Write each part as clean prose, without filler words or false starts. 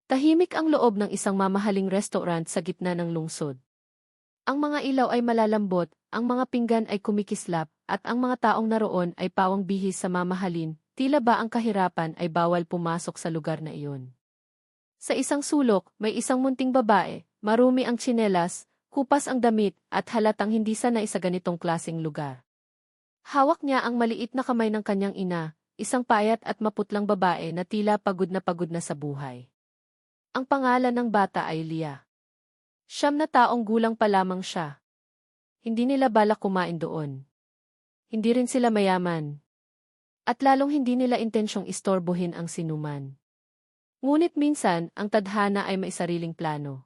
Tahimik ang loob ng isang mamahaling restaurant sa gitna ng lungsod. Ang mga ilaw ay malalambot, ang mga pinggan ay kumikislap, at ang mga taong naroon ay pawang bihis sa mamahalin, tila ba ang kahirapan ay bawal pumasok sa lugar na iyon. Sa isang sulok, may isang munting babae, marumi ang tsinelas, kupas ang damit, at halatang hindi sanay sa ganitong klaseng lugar. Hawak niya ang maliit na kamay ng kanyang ina, isang payat at maputlang babae na tila pagod na sa buhay. Ang pangalan ng bata ay Lia. 9 na taong gulang pa lamang siya. Hindi nila balak kumain doon. Hindi rin sila mayaman. At lalong hindi nila intensyong istorbohin ang sinuman. Ngunit minsan, ang tadhana ay may sariling plano.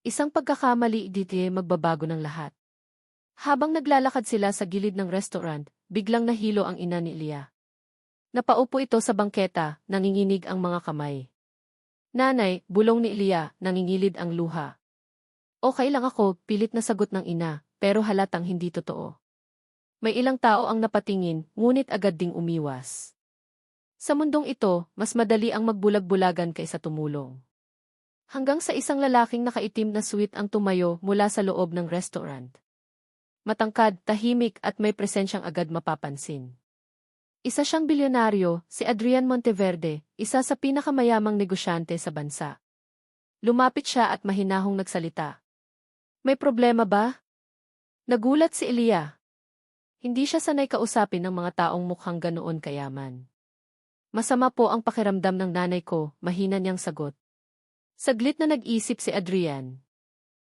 Isang pagkakamali dito magbabago ng lahat. Habang naglalakad sila sa gilid ng restaurant, biglang nahilo ang ina ni Lia. Napaupo ito sa bangketa, nanginginig ang mga kamay. Nanay, bulong ni Lia, nangingilid ang luha. Okay lang ako, pilit na sagot ng ina, pero halatang hindi totoo. May ilang tao ang napatingin, ngunit agad ding umiwas. Sa mundong ito, mas madali ang magbulag-bulagan kaysa tumulong. Hanggang sa isang lalaking nakaitim na suit ang tumayo mula sa loob ng restaurant. Matangkad, tahimik at may presensyang agad mapapansin. Isa siyang bilyonaryo, si Adrian Monteverde, isa sa pinakamayamang negosyante sa bansa. Lumapit siya at mahinahong nagsalita. May problema ba? Nagulat si Lia. Hindi siya sanay kausapin ng mga taong mukhang ganoon kayaman. Masama po ang pakiramdam ng nanay ko, mahina niyang sagot. Saglit na nag-isip si Adrian.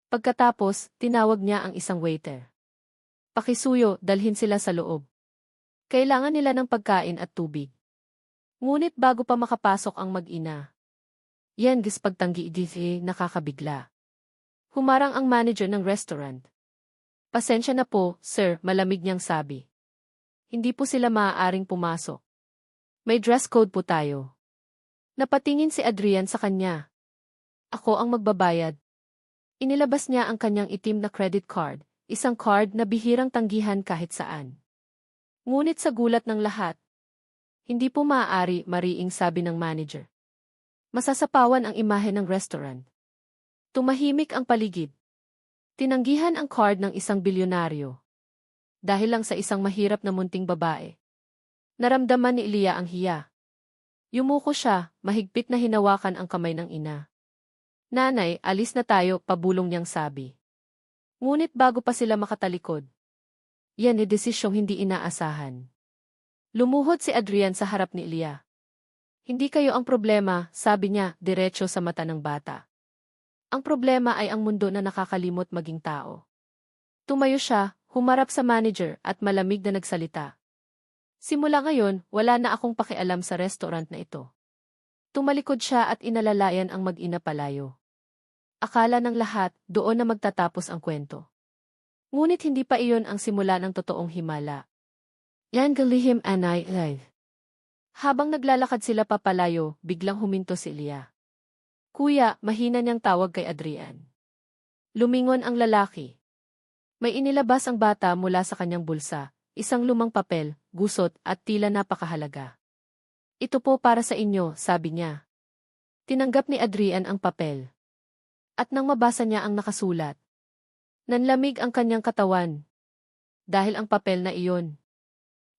Pagkatapos, tinawag niya ang isang waiter. Pakisuyo, dalhin sila sa loob. Kailangan nila ng pagkain at tubig. Ngunit bago pa makapasok ang mag-ina. Yan gispagtanggi nakakabigla. Humarang ang manager ng restaurant. Pasensya na po, sir, malamig niyang sabi. Hindi po sila maaaring pumasok. May dress code po tayo. Napatingin si Adrian sa kanya. Ako ang magbabayad. Inilabas niya ang kanyang itim na credit card, isang card na bihirang tanggihan kahit saan. Ngunit sa gulat ng lahat, hindi po maaari, mariing sabi ng manager. Masasapawan ang imahe ng restaurant. Tumahimik ang paligid. Tinanggihan ang card ng isang bilyonaryo. Dahil lang sa isang mahirap na munting babae. Naramdaman ni Lia ang hiya. Yumuko siya, mahigpit na hinawakan ang kamay ng ina. Nanay, alis na tayo, pabulong niyang sabi. Ngunit bago pa sila makatalikod. Yan ay desisyong hindi inaasahan. Lumuhod si Adrian sa harap ni Lia. Hindi kayo ang problema, sabi niya, diretso sa mata ng bata. Ang problema ay ang mundo na nakakalimot maging tao. Tumayo siya, humarap sa manager at malamig na nagsalita. Simula ngayon, wala na akong pakialam sa restaurant na ito. Tumalikod siya at inalalayan ang mag-ina palayo. Akala ng lahat, doon na magtatapos ang kwento. Ngunit hindi pa iyon ang simula ng totoong himala. Yan galihim anay live. Habang naglalakad sila papalayo, biglang huminto si Lia. Kuya, mahina niyang tawag kay Adrian. Lumingon ang lalaki. May inilabas ang bata mula sa kanyang bulsa, isang lumang papel, gusot at tila napakahalaga. Ito po para sa inyo, sabi niya. Tinanggap ni Adrian ang papel. At nang mabasa niya ang nakasulat, nanlamig ang kanyang katawan. Dahil ang papel na iyon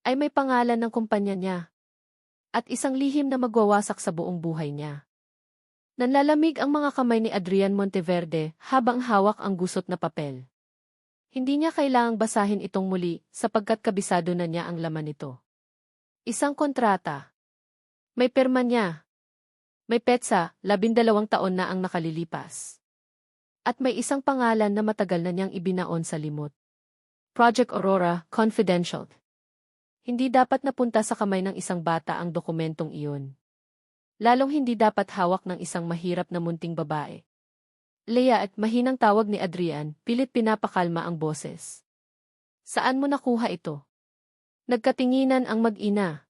ay may pangalan ng kumpanya niya. At isang lihim na magwawasak sa buong buhay niya. Nanlalamig ang mga kamay ni Adrian Monteverde habang hawak ang gusot na papel. Hindi niya kailangang basahin itong muli sapagkat kabisado na niya ang laman nito. Isang kontrata. May pirma niya. May petsa, 12 taon na ang nakalilipas. At may isang pangalan na matagal na niyang ibinaon sa limot. Project Aurora, Confidential. Hindi dapat napunta sa kamay ng isang bata ang dokumentong iyon. Lalong hindi dapat hawak ng isang mahirap na munting babae. Leia at mahinang tawag ni Adrian, pilit pinapakalma ang boses. Saan mo nakuha ito? Nagkatinginan ang mag-ina.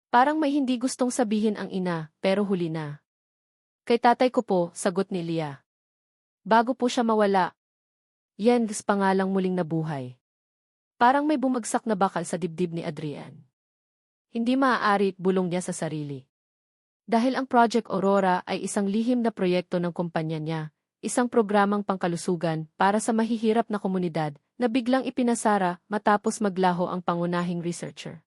Parang may hindi gustong sabihin ang ina, pero huli na. Kay tatay ko po, sagot ni Lia. Bago po siya mawala. Yan, pangalang muling nabuhay. Parang may bumagsak na bakal sa dibdib ni Adrian. Hindi maaari, bulong niya sa sarili. Dahil ang Project Aurora ay isang lihim na proyekto ng kumpanya niya, isang programang pangkalusugan para sa mahihirap na komunidad na biglang ipinasara matapos maglaho ang pangunahing researcher.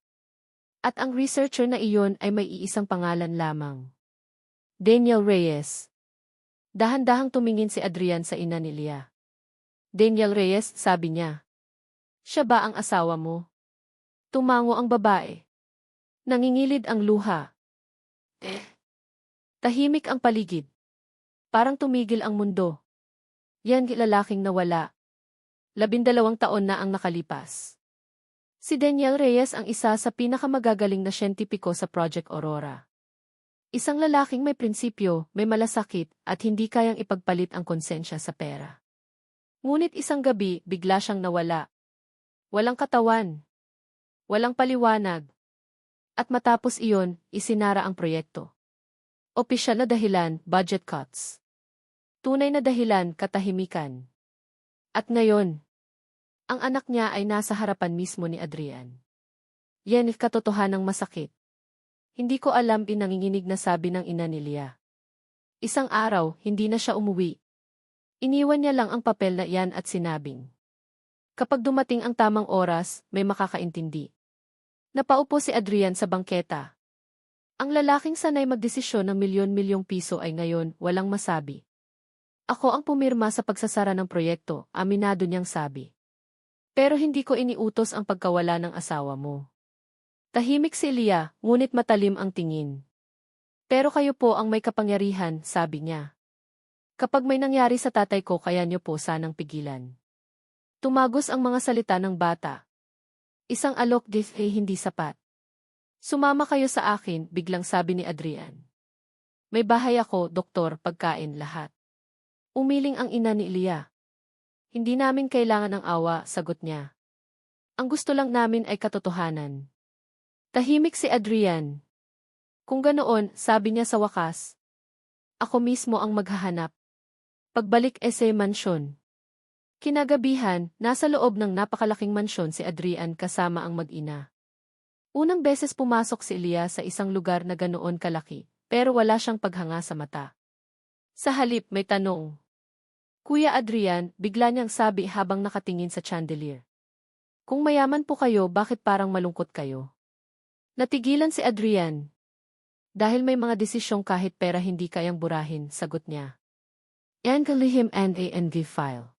At ang researcher na iyon ay may iisang pangalan lamang. Daniel Reyes. Dahan-dahang tumingin si Adrian sa ina ni Leah. Daniel Reyes, sabi niya. Siya ba ang asawa mo? Tumango ang babae. Nangingilid ang luha. Tahimik ang paligid. Parang tumigil ang mundo. Yan lalaking nawala. 12 taon na ang nakalipas. Si Daniel Reyes ang isa sa pinakamagagaling na siyentipiko sa Project Aurora. Isang lalaking may prinsipyo, may malasakit, at hindi kayang ipagpalit ang konsensya sa pera. Ngunit isang gabi, bigla siyang nawala. Walang katawan. Walang paliwanag. At matapos iyon, isinara ang proyekto. Opisyal na dahilan, budget cuts. Tunay na dahilan, katahimikan. At ngayon, ang anak niya ay nasa harapan mismo ni Adrian. Yan katotohanang masakit. Hindi ko alam nanginginig na sabi ng ina ni Leah. Isang araw, hindi na siya umuwi. Iniwan niya lang ang papel na iyan at sinabing. Kapag dumating ang tamang oras, may makakaintindi. Napaupo si Adrian sa bangketa. Ang lalaking sanay magdesisyon ng milyon-milyong piso ay ngayon walang masabi. Ako ang pumirma sa pagsasara ng proyekto, aminado niyang sabi. Pero hindi ko iniutos ang pagkawala ng asawa mo. Tahimik si Leah, ngunit matalim ang tingin. Pero kayo po ang may kapangyarihan, sabi niya. Kapag may nangyari sa tatay ko kaya niyo po sanang pigilan. Tumagos ang mga salita ng bata. Isang alok hindi sapat. Sumama kayo sa akin, biglang sabi ni Adrian. May bahay ako, doktor, pagkain, lahat. Umiling ang ina ni Leah. Hindi namin kailangan ng awa, sagot niya. Ang gusto lang namin ay katotohanan. Tahimik si Adrian. Kung ganoon, sabi niya sa wakas. Ako mismo ang maghahanap. Pagbalik sa mansyon. Kinagabihan, nasa loob ng napakalaking mansyon si Adrian kasama ang mag-ina. Unang beses pumasok si Leah sa isang lugar na ganoon kalaki, pero wala siyang paghanga sa mata. Sa halip may tanong. Kuya Adrian, bigla niyang sabi habang nakatingin sa chandelier. Kung mayaman po kayo, bakit parang malungkot kayo? Natigilan si Adrian. Dahil may mga desisyong kahit pera hindi kayang burahin, sagot niya. Lihim and file.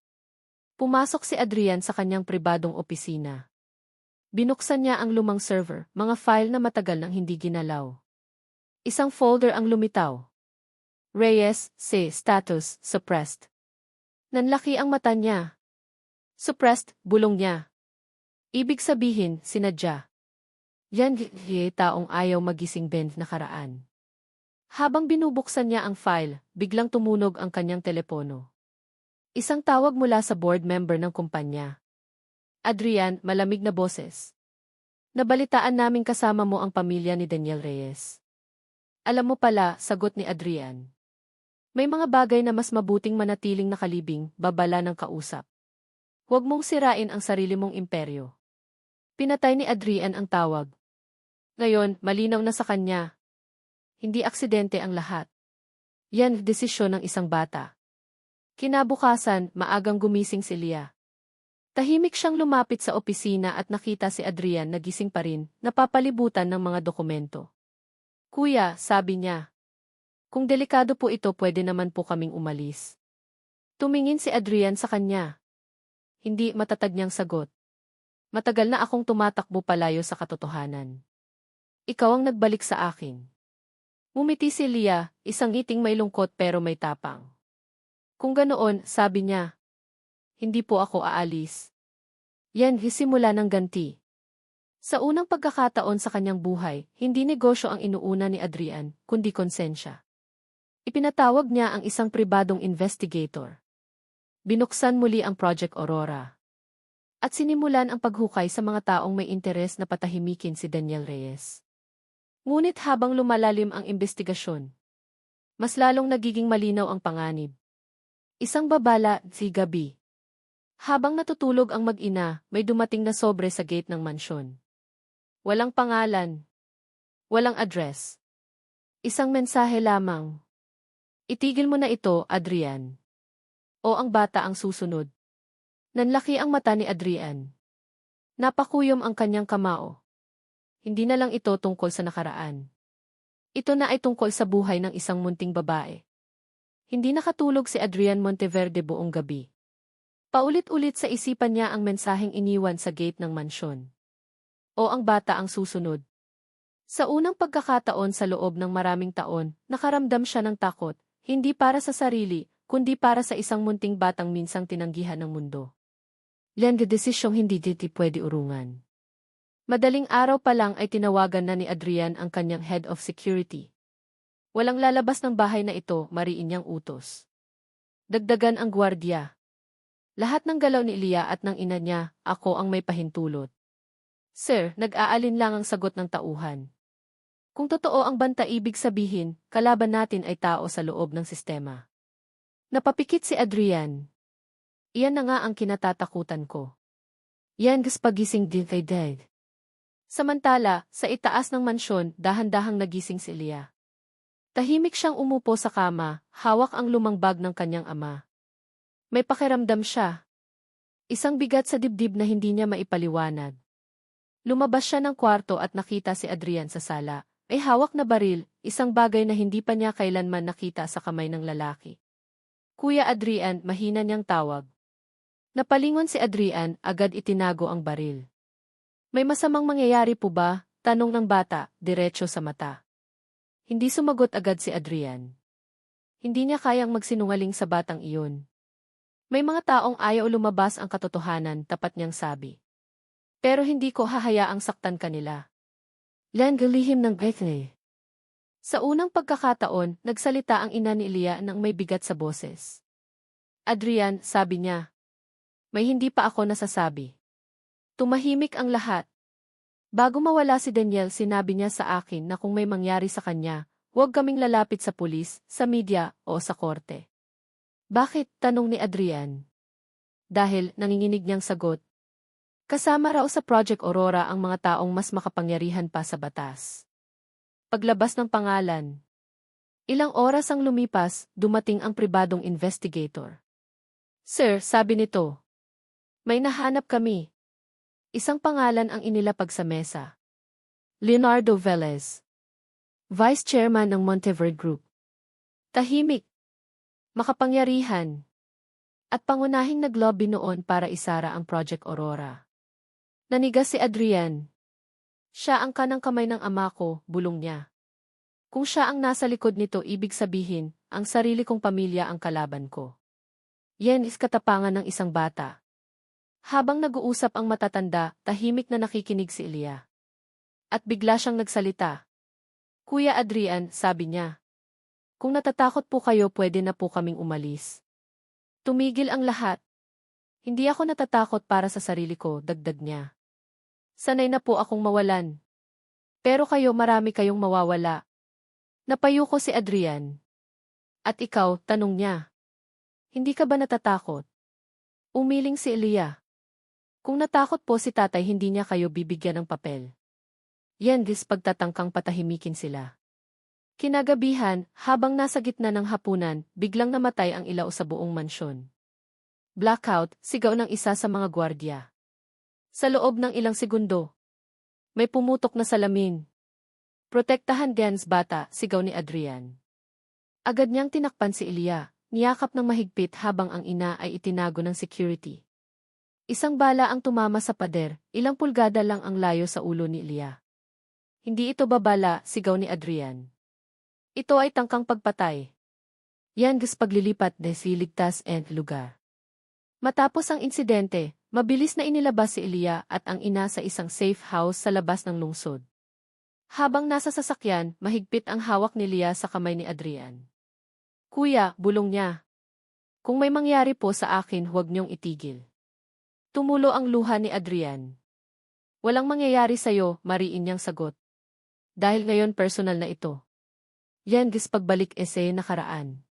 Pumasok si Adrian sa kanyang pribadong opisina. Binuksan niya ang lumang server, mga file na matagal nang hindi ginalaw. Isang folder ang lumitaw. Reyes, status, suppressed. Nanlaki ang mata niya. Suppressed, bulong niya. Ibig sabihin, sinadya. Yan taong ayaw magising nakaraan. Habang binubuksan niya ang file, biglang tumunog ang kanyang telepono. Isang tawag mula sa board member ng kumpanya. Adrian, malamig na boses. Nabalitaan naming kasama mo ang pamilya ni Daniel Reyes. Alam mo pala, sagot ni Adrian. May mga bagay na mas mabuting manatiling nakalibing, babala ng kausap. Huwag mong sirain ang sarili mong imperyo. Pinatay ni Adrian ang tawag. Ngayon, malinaw na sa kanya. Hindi aksidente ang lahat. Yan, desisyon ng isang bata. Kinabukasan, maagang gumising si Leah. Tahimik siyang lumapit sa opisina at nakita si Adrian na gising pa rin, napapalibutan ng mga dokumento. Kuya, sabi niya. Kung delikado po ito, pwede naman po kaming umalis. Tumingin si Adrian sa kanya. Hindi matatag niyang sagot. Matagal na akong tumatakbo palayo sa katotohanan. Ikaw ang nagbalik sa akin. Ngumiti si Leah, isang ngiting may lungkot pero may tapang. Kung ganoon, sabi niya, hindi po ako aalis. Yan, simula ng ganti. Sa unang pagkakataon sa kanyang buhay, hindi negosyo ang inuuna ni Adrian, kundi konsensya. Ipinatawag niya ang isang pribadong investigator. Binuksan muli ang Project Aurora. At sinimulan ang paghukay sa mga taong may interes na patahimikin si Daniel Reyes. Ngunit habang lumalalim ang investigasyon, mas lalong nagiging malinaw ang panganib. Isang babala, si gabi. Habang natutulog ang mag-ina, may dumating na sobre sa gate ng mansyon. Walang pangalan. Walang address. Isang mensahe lamang. Itigil mo na ito, Adrian. O ang bata ang susunod. Nanlaki ang mata ni Adrian. Napakuyom ang kanyang kamao. Hindi na lang ito tungkol sa nakaraan. Ito na ay tungkol sa buhay ng isang munting babae. Hindi nakatulog si Adrian Monteverde buong gabi. Paulit-ulit sa isipan niya ang mensaheng iniwan sa gate ng mansyon. O ang bata ang susunod. Sa unang pagkakataon sa loob ng maraming taon, nakaramdam siya ng takot, hindi para sa sarili, kundi para sa isang munting batang minsang tinanggihan ng mundo. Yan desisyong hindi diti pwede urungan. Madaling araw pa lang ay tinawagan na ni Adrian ang kanyang head of security. Walang lalabas ng bahay na ito, mariin niyang utos. Dagdagan ang gwardiya. Lahat ng galaw ni Elia at ng ina niya, ako ang may pahintulot. Sir, nag-aalin lang ang sagot ng tauhan. Kung totoo ang banta, ibig sabihin, kalaban natin ay tao sa loob ng sistema. Napapikit si Adrian. Iyan na nga ang kinatatakutan ko. Yan pagising din kay Dad. Samantala, sa itaas ng mansyon, dahan-dahang nagising si Elia. Tahimik siyang umupo sa kama, hawak ang lumang bag ng kanyang ama. May pakiramdam siya. Isang bigat sa dibdib na hindi niya maipaliwanag. Lumabas siya ng kwarto at nakita si Adrian sa sala. May hawak na baril, isang bagay na hindi pa niya kailanman nakita sa kamay ng lalaki. Kuya Adrian, mahina niyang tawag. Napalingon si Adrian, agad itinago ang baril. May masamang mangyayari po ba? Tanong ng bata, diretso sa mata. Hindi sumagot agad si Adrian. Hindi niya kayang magsinungaling sa batang iyon. May mga taong ayaw lumabas ang katotohanan, tapat niyang sabi. Pero hindi ko hahayaang saktan kanila. Lan galihim ng Bethany. Sa unang pagkakataon, nagsalita ang ina ni Elia nang may bigat sa boses. Adrian, sabi niya. May hindi pa ako nasasabi. Tumahimik ang lahat. Bago mawala si Daniel, sinabi niya sa akin na kung may mangyari sa kanya, huwag kaming lalapit sa pulis, sa media, o sa korte. Bakit? Tanong ni Adrian. Dahil, nanginginig niyang sagot. Kasama raw sa Project Aurora ang mga taong mas makapangyarihan pa sa batas. Paglabas ng pangalan. Ilang oras ang lumipas, dumating ang pribadong investigator. Sir, sabi nito. May nahanap kami. Isang pangalan ang inilapag sa mesa. Leonardo Velez. Vice Chairman ng Monteverde Group. Tahimik. Makapangyarihan. At pangunahing naglobby noon para isara ang Project Aurora. Nanigas si Adrian. Siya ang kanang kamay ng ama ko, bulong niya. Kung siya ang nasa likod nito, ibig sabihin, ang sarili kong pamilya ang kalaban ko. Yan is katapangan ng isang bata. Habang nag-uusap ang matatanda, tahimik na nakikinig si Elia. At bigla siyang nagsalita. Kuya Adrian, sabi niya. Kung natatakot po kayo, pwede na po kaming umalis. Tumigil ang lahat. Hindi ako natatakot para sa sarili ko, dagdag niya. Sanay na po akong mawalan. Pero kayo, marami kayong mawawala. Napayo ko si Adrian. At ikaw, tanong niya. Hindi ka ba natatakot? Umiling si Elia. Kung natakot po si tatay, hindi niya kayo bibigyan ng papel. Yan pagtatangkang patahimikin sila. Kinagabihan, habang nasa gitna ng hapunan, biglang namatay ang ilaw sa buong mansyon. Blackout, sigaw ng isa sa mga gwardiya. Sa loob ng ilang segundo, may pumutok na salamin. Protektahan Gens bata, sigaw ni Adrian. Agad niyang tinakpan si Elia, niyakap ng mahigpit habang ang ina ay itinago ng security. Isang bala ang tumama sa pader, ilang pulgada lang ang layo sa ulo ni Elia. Hindi ito babala, sigaw ni Adrian. Ito ay tangkang pagpatay. Yan paglilipat desiligtas and lugar. Matapos ang insidente, mabilis na inilabas si Elia at ang ina sa isang safe house sa labas ng lungsod. Habang nasa sasakyan, mahigpit ang hawak ni Elia sa kamay ni Adrian. Kuya, bulong niya. Kung may mangyari po sa akin, huwag niyong itigil. Tumulo ang luha ni Adrian. Walang mangyayari sa'yo, mariin niyang sagot. Dahil ngayon personal na ito. Yan pagbalik nakaraan.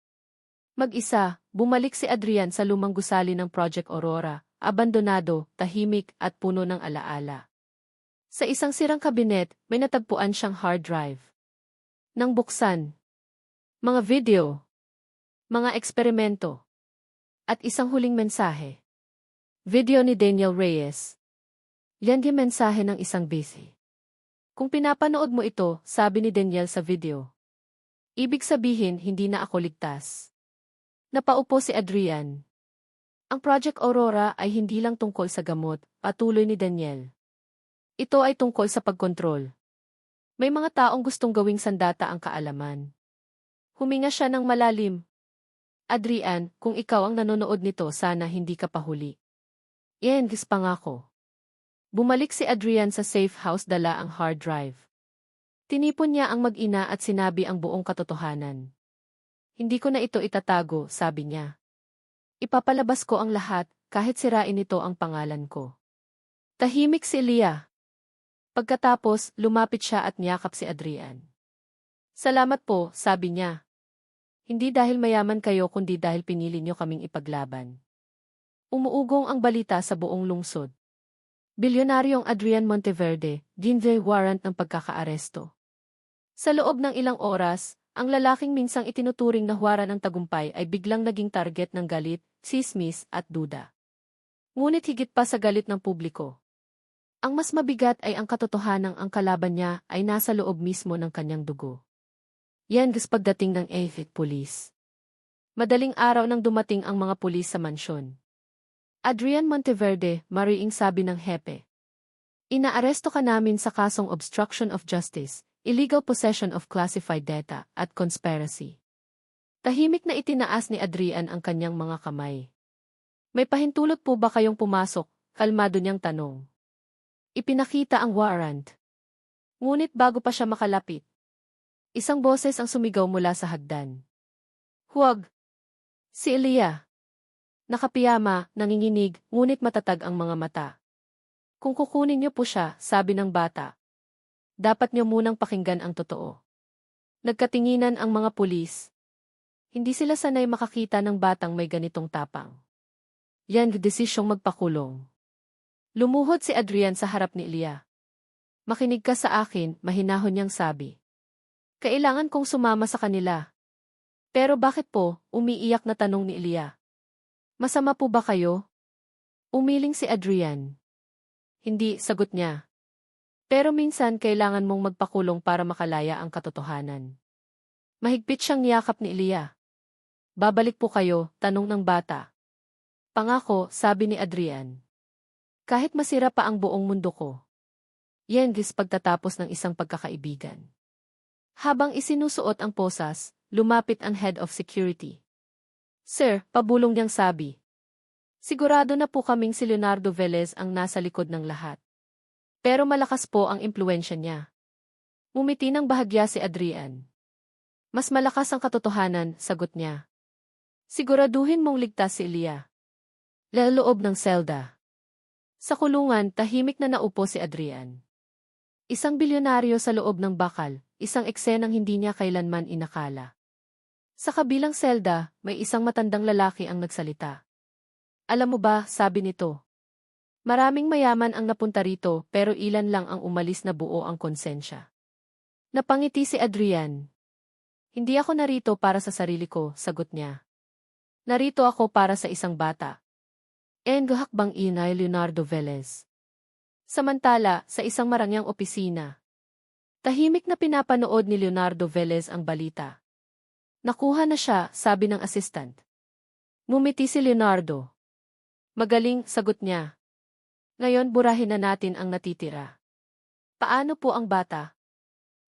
Mag-isa, bumalik si Adrian sa lumang gusali ng Project Aurora, abandonado, tahimik at puno ng alaala. Sa isang sirang kabinet, may natagpuan siyang hard drive. Nang buksan. Mga video. Mga eksperimento. At isang huling mensahe. Video ni Daniel Reyes. Yan yung mensahe ng isang busy. Kung pinapanood mo ito, sabi ni Daniel sa video. Ibig sabihin, hindi na ako ligtas. Napaupo si Adrian. Ang Project Aurora ay hindi lang tungkol sa gamot, patuloy ni Daniel. Ito ay tungkol sa pagkontrol. May mga taong gustong gawing sandata ang kaalaman. Huminga siya ng malalim. Adrian, kung ikaw ang nanonood nito, sana hindi ka pahuli. Yan, pangako. Bumalik si Adrian sa safe house, dala ang hard drive. Tinipon niya ang mag-ina at sinabi ang buong katotohanan. Hindi ko na ito itatago, sabi niya. Ipapalabas ko ang lahat, kahit sirain nito ang pangalan ko. Tahimik si Leah. Pagkatapos, lumapit siya at niyakap si Adrian. Salamat po, sabi niya. Hindi dahil mayaman kayo kundi dahil pinili niyo kaming ipaglaban. Umuugong ang balita sa buong lungsod. Bilyonaryong Adrian Monteverde, ginawang warrant ng pagkakaaresto. Sa loob ng ilang oras, ang lalaking minsang itinuturing na huwaran ng tagumpay ay biglang naging target ng galit, sismis at duda. Ngunit higit pa sa galit ng publiko. Ang mas mabigat ay ang katotohanang ang kalaban niya ay nasa loob mismo ng kanyang dugo. Yan pagdating ng AFIC Police. Madaling araw nang dumating ang mga pulis sa mansyon. Adrian Monteverde, mariing sabi ng hepe. Inaaresto ka namin sa kasong obstruction of justice, illegal possession of classified data, at conspiracy. Tahimik na itinaas ni Adrian ang kanyang mga kamay. May pahintulot po ba kayong pumasok? Kalmado niyang tanong. Ipinakita ang warrant. Ngunit bago pa siya makalapit, isang boses ang sumigaw mula sa hagdan. Huwag! Si Elia. Nakapiyama, nanginginig, ngunit matatag ang mga mata. Kung kukunin niyo po siya, sabi ng bata. Dapat niyo munang pakinggan ang totoo. Nagkatinginan ang mga pulis. Hindi sila sanay makakita ng batang may ganitong tapang. Yan desisyong magpakulong. Lumuhod si Adrian sa harap ni Elia. Makinig ka sa akin, mahinahon niyang sabi. Kailangan kong sumama sa kanila. Pero bakit po, umiiyak na tanong ni Elia. Masama po ba kayo? Umiling si Adrian. Hindi, sagot niya. Pero minsan kailangan mong magpakulong para makalaya ang katotohanan. Mahigpit siyang niyakap ni Elia. Babalik po kayo, tanong ng bata. Pangako, sabi ni Adrian. Kahit masira pa ang buong mundo ko. Yan pagtatapos ng isang pagkakaibigan. Habang isinusuot ang posas, lumapit ang head of security. Sir, pabulong niyang sabi. Sigurado na po kaming si Leonardo Velez ang nasa likod ng lahat. Pero malakas po ang impluwensya niya. Ngumiti ng bahagya si Adrian. Mas malakas ang katotohanan, sagot niya. Siguraduhin mong ligtas si Elia. Laloob ng selda. Sa kulungan, tahimik na naupo si Adrian. Isang bilyonaryo sa loob ng bakal, isang eksenang hindi niya kailanman inakala. Sa kabilang selda, may isang matandang lalaki ang nagsalita. Alam mo ba, sabi nito. Maraming mayaman ang napunta rito pero ilan lang ang umalis na buo ang konsensya. Napangiti si Adrian. Hindi ako narito para sa sarili ko, sagot niya. Narito ako para sa isang bata. Hakbang inay Leonardo Velez. Samantala, sa isang marangyang opisina. Tahimik na pinapanood ni Leonardo Velez ang balita. Nakuha na siya, sabi ng assistant. Ngumiti si Leonardo. Magaling, sagot niya. Ngayon burahin na natin ang natitira. Paano po ang bata?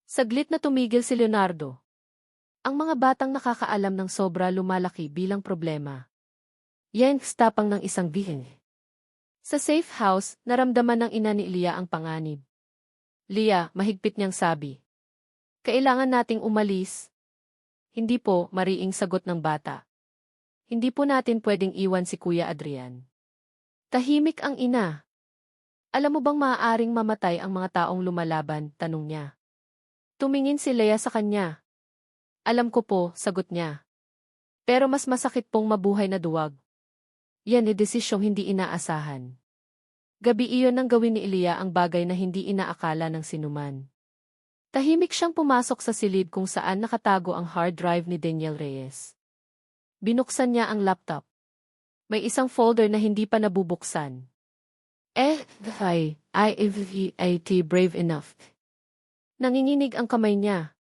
Saglit na tumigil si Leonardo. Ang mga batang nakakaalam ng sobra lumalaki bilang problema. Yan tapang ng isang bihin. Sa safe house, naramdaman ng ina ni Elia ang panganib. Leah, mahigpit niyang sabi. Kailangan nating umalis. Hindi po, mariing sagot ng bata. Hindi po natin pwedeng iwan si Kuya Adrian. Tahimik ang ina. Alam mo bang maaaring mamatay ang mga taong lumalaban, tanong niya. Tumingin si Leah sa kanya. Alam ko po, sagot niya. Pero mas masakit pong mabuhay na duwag. Yan desisyong hindi inaasahan. Gabi iyon nang gawin ni Elia ang bagay na hindi inaakala ng sinuman. Tahimik siyang pumasok sa silid kung saan nakatago ang hard drive ni Daniel Reyes. Binuksan niya ang laptop. May isang folder na hindi pa nabubuksan. I brave enough. Nanginginig ang kamay niya.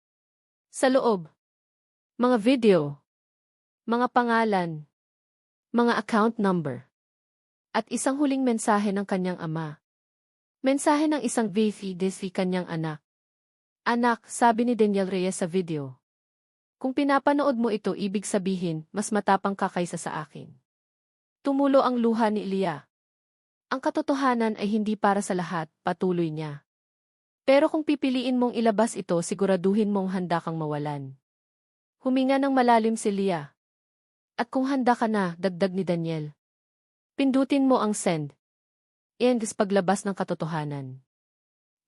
Sa loob. Mga video. Mga pangalan. Mga account number. At isang huling mensahe ng kanyang ama. Mensahe ng isang VC kanyang anak. Anak, sabi ni Daniel Reyes sa video. Kung pinapanood mo ito, ibig sabihin, mas matapang ka kaysa sa akin. Tumulo ang luha ni Elia. Ang katotohanan ay hindi para sa lahat, patuloy niya. Pero kung pipiliin mong ilabas ito, siguraduhin mong handa kang mawalan. Huminga ng malalim si Elia. At kung handa ka na, dagdag ni Daniel. Pindutin mo ang send. Iyan paglabas ng katotohanan.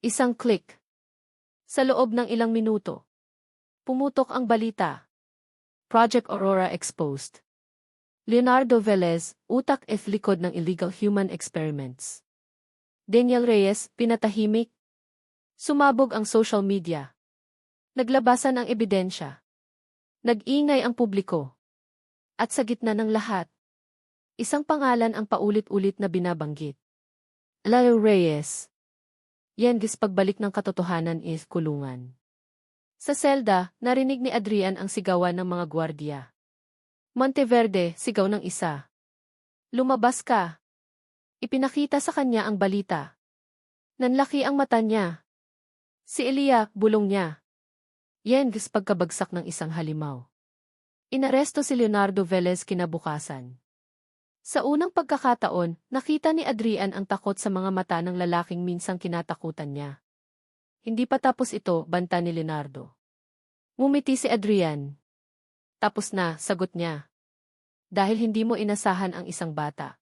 Isang click. Sa loob ng ilang minuto, pumutok ang balita. Project Aurora exposed. Leonardo Velez, utak at likod ng illegal human experiments. Daniel Reyes, pinatahimik. Sumabog ang social media. Naglabasan ang ebidensya. Nag-ingay ang publiko. At sa gitna ng lahat, isang pangalan ang paulit-ulit na binabanggit. Leo Reyes. Yan pagbalik ng katotohanan is kulungan. Sa selda, narinig ni Adrian ang sigawan ng mga gwardiya. Monteverde, sigaw ng isa. Lumabas ka. Ipinakita sa kanya ang balita. Nanlaki ang mata niya. Si Elia, bulong niya. Yan pagkabagsak ng isang halimaw. Inaresto si Leonardo Velez kinabukasan. Sa unang pagkakataon, nakita ni Adrian ang takot sa mga mata ng lalaking minsang kinatakutan niya. Hindi pa tapos ito, banta ni Leonardo. Ngumiti si Adrian. Tapos na, sagot niya. Dahil hindi mo inasahan ang isang bata.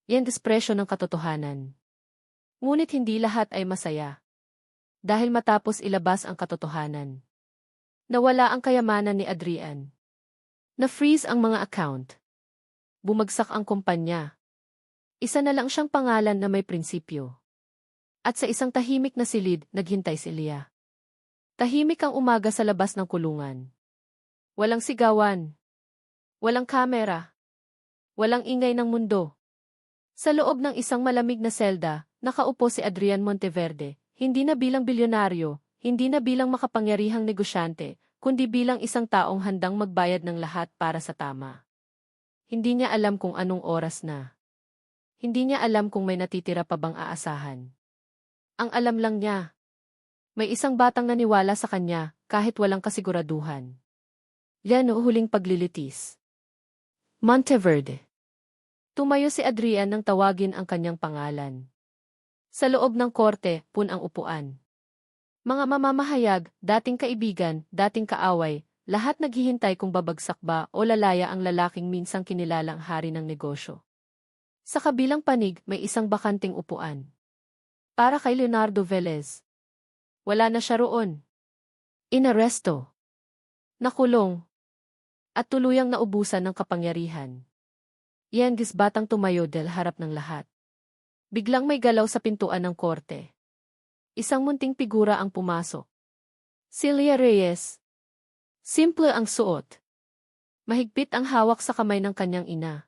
Yan despresyo ng katotohanan. Ngunit hindi lahat ay masaya. Dahil matapos ilabas ang katotohanan. Nawala ang kayamanan ni Adrian. Na-freeze ang mga account. Bumagsak ang kumpanya. Isa na lang siyang pangalan na may prinsipyo. At sa isang tahimik na silid, naghintay si Elia. Tahimik ang umaga sa labas ng kulungan. Walang sigawan. Walang kamera. Walang ingay ng mundo. Sa loob ng isang malamig na selda, nakaupo si Adrian Monteverde, hindi na bilang bilyonaryo, hindi na bilang makapangyarihang negosyante, kundi bilang isang taong handang magbayad ng lahat para sa tama. Hindi niya alam kung anong oras na. Hindi niya alam kung may natitira pa bang aasahan. Ang alam lang niya, may isang batang naniwala sa kanya kahit walang kasiguraduhan. Yan huling paglilitis. Monteverde. Tumayo si Adrian nang tawagin ang kanyang pangalan. Sa loob ng korte, ang upuan. Mga mamamahayag, dating kaibigan, dating kaaway, lahat naghihintay kung babagsak ba o lalaya ang lalaking minsang kinilalang hari ng negosyo. Sa kabilang panig, may isang bakanting upuan. Para kay Leonardo Velez. Wala na siya roon. Inaresto. Nakulong. At tuluyang naubusan ng kapangyarihan. Yan batang tumayo del harap ng lahat. Biglang may galaw sa pintuan ng korte. Isang munting figura ang pumasok. Celia Reyes. Simple ang suot. Mahigpit ang hawak sa kamay ng kanyang ina.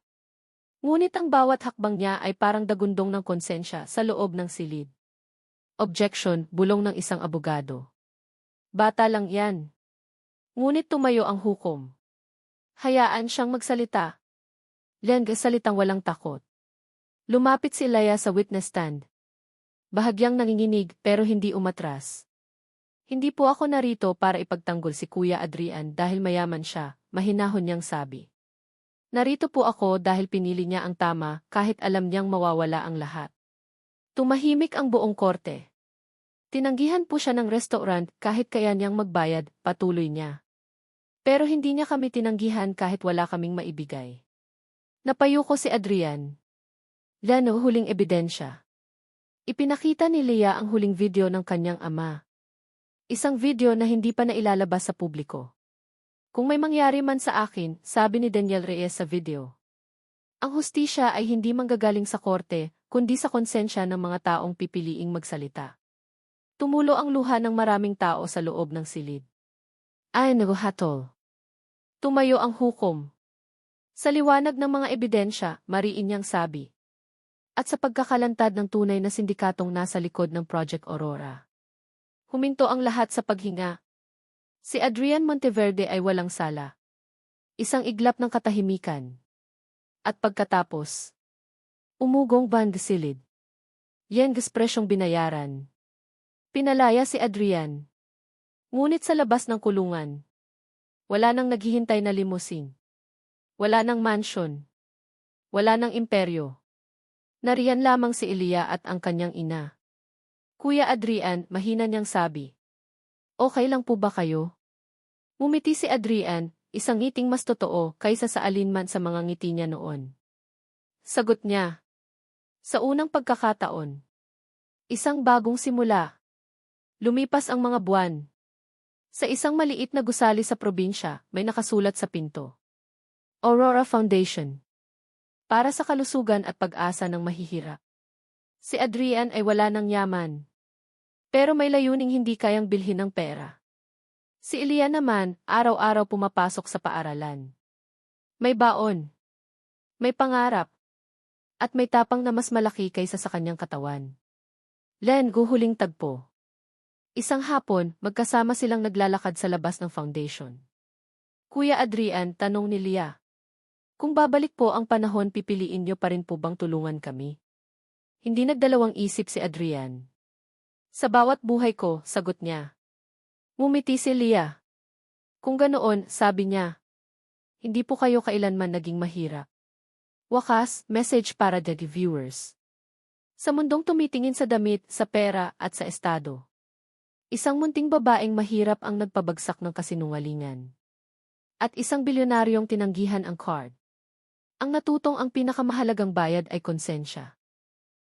Ngunit ang bawat hakbang niya ay parang dagundong ng konsensya sa loob ng silid. Objection, bulong ng isang abogado. Bata lang yan. Ngunit tumayo ang hukom. Hayaan siyang magsalita. Salitang walang takot. Lumapit si Laya sa witness stand. Bahagyang nanginginig pero hindi umatras. Hindi po ako narito para ipagtanggol si Kuya Adrian dahil mayaman siya, mahinahon niyang sabi. Narito po ako dahil pinili niya ang tama kahit alam niyang mawawala ang lahat. Tumahimik ang buong korte. Tinanggihan po siya ng restaurant kahit kaya niyang magbayad, patuloy niya. Pero hindi niya kami tinanggihan kahit wala kaming maibigay. Napayuko si Adrian. Huling ebidensya. Ipinakita ni Leah ang huling video ng kanyang ama. Isang video na hindi pa nailalabas sa publiko. Kung may mangyari man sa akin, sabi ni Daniel Reyes sa video. Ang hustisya ay hindi manggagaling sa korte, kundi sa konsensya ng mga taong pipiliing magsalita. Tumulo ang luha ng maraming tao sa loob ng silid. Ay naguhatol. Tumayo ang hukom. Sa liwanag ng mga ebidensya, mariin niyang sabi. At sa pagkakalantad ng tunay na sindikatong nasa likod ng Project Aurora. Huminto ang lahat sa paghinga. Si Adrian Monteverde ay walang sala. Isang iglap ng katahimikan. At pagkatapos, umugong silid. Yan presyong binayaran. Pinalaya si Adrian. Ngunit sa labas ng kulungan, wala nang naghihintay na limousine. Wala nang mansyon. Wala nang imperyo. Nariyan lamang si Elia at ang kanyang ina. Kuya Adrian, mahina niyang sabi. Okay lang po ba kayo? Ngumiti si Adrian, isang ngiting mas totoo kaysa sa alinman sa mga ngiti niya noon. Sagot niya. Sa unang pagkakataon. Isang bagong simula. Lumipas ang mga buwan. Sa isang maliit na gusali sa probinsya, may nakasulat sa pinto. Aurora Foundation. Para sa kalusugan at pag-asa ng mahihirap. Si Adrian ay wala ng yaman. Pero may layuning hindi kayang bilhin ng pera. Si Elia naman, araw-araw pumapasok sa paaralan. May baon. May pangarap. At may tapang na mas malaki kaysa sa kanyang katawan. Len, guhuling tagpo. Isang hapon, magkasama silang naglalakad sa labas ng foundation. Kuya Adrian, tanong ni Lia. Kung babalik po ang panahon, pipiliin niyo pa rin po bang tulungan kami? Hindi nagdalawang isip si Adrian. Sa bawat buhay ko, sagot niya. Ngumiti si Lia. Kung ganoon, sabi niya. Hindi po kayo kailanman naging mahirap. Wakas, message para the viewers. Sa mundong tumitingin sa damit, sa pera, at sa estado. Isang munting babaeng mahirap ang nagpabagsak ng kasinungalingan. At isang bilyonaryong tinanggihan ang card. Ang natutong ang pinakamahalagang bayad ay konsensya.